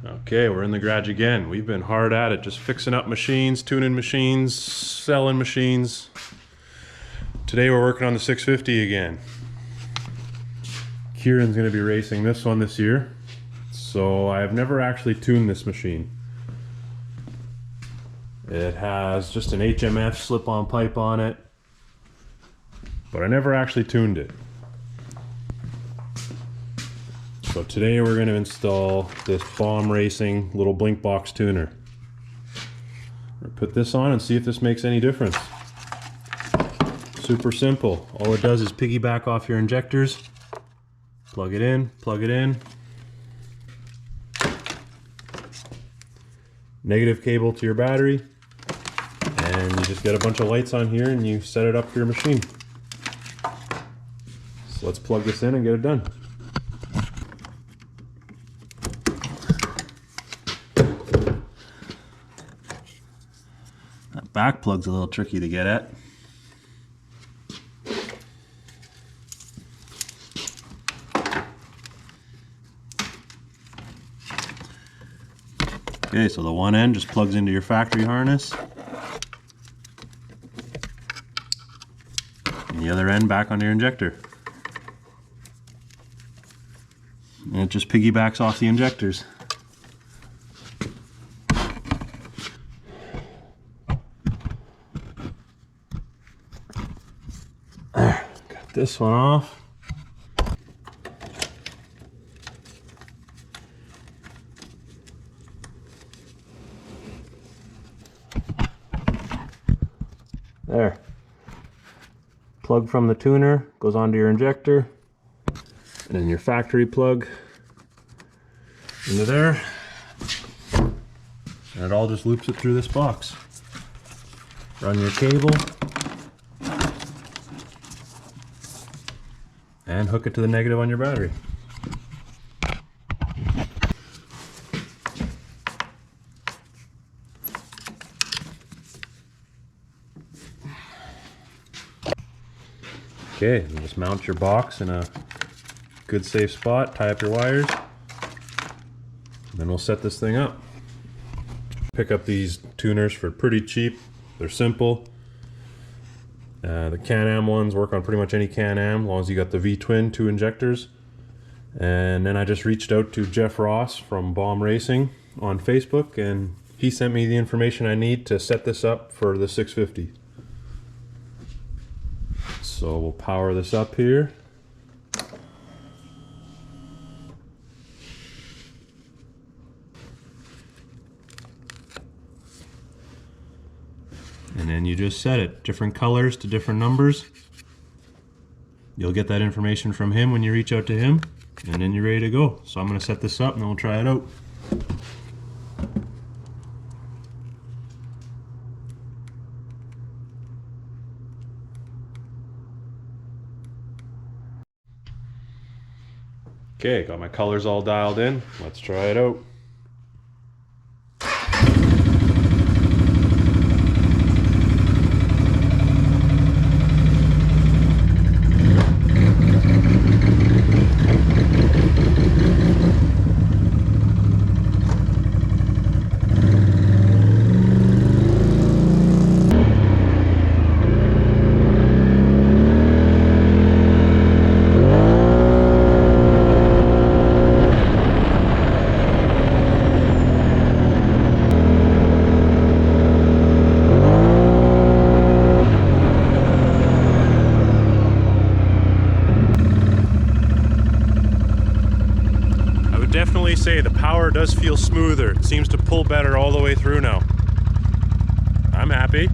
Okay, we're in the garage again. We've been hard at it, just fixing up machines, tuning machines, selling machines. Today we're working on the 650 again. Kieran's going to be racing this one this year, so I've never actually tuned this machine. It has just an HMF slip-on pipe on it, but I never actually tuned it. So today we're going to install this BOM Racing little blink box tuner. We'll put this on and see if this makes any difference. Super simple. All it does is piggyback off your injectors. Plug it in, plug it in. Negative cable to your battery. And you just get a bunch of lights on here and you set it up for your machine. So let's plug this in and get it done. That back plug's a little tricky to get at. Okay, so the one end just plugs into your factory harness. And the other end back onto your injector. And it just piggybacks off the injectors. There, got this one off. There. Plug from the tuner goes onto your injector, and then your factory plug into there, and it all just loops it through this box. Run your cable and hook it to the negative on your battery. Okay, and just mount your box in a good safe spot, tie up your wires, and then we'll set this thing up. Pick up these tuners for pretty cheap. They're simple. The Can-Am ones work on pretty much any Can-Am, as long as you got the V-twin 2 injectors. And then I just reached out to Jeff Ross from BOM Racing on Facebook, and he sent me the information I need to set this up for the 650. So we'll power this up here. And then you just set it. Different colors to different numbers. You'll get that information from him when you reach out to him, and then you're ready to go. So I'm going to set this up and then we'll try it out. Okay, got my colors all dialed in. Let's try it out. Definitely say the power does feel smoother. It seems to pull better all the way through now. I'm happy.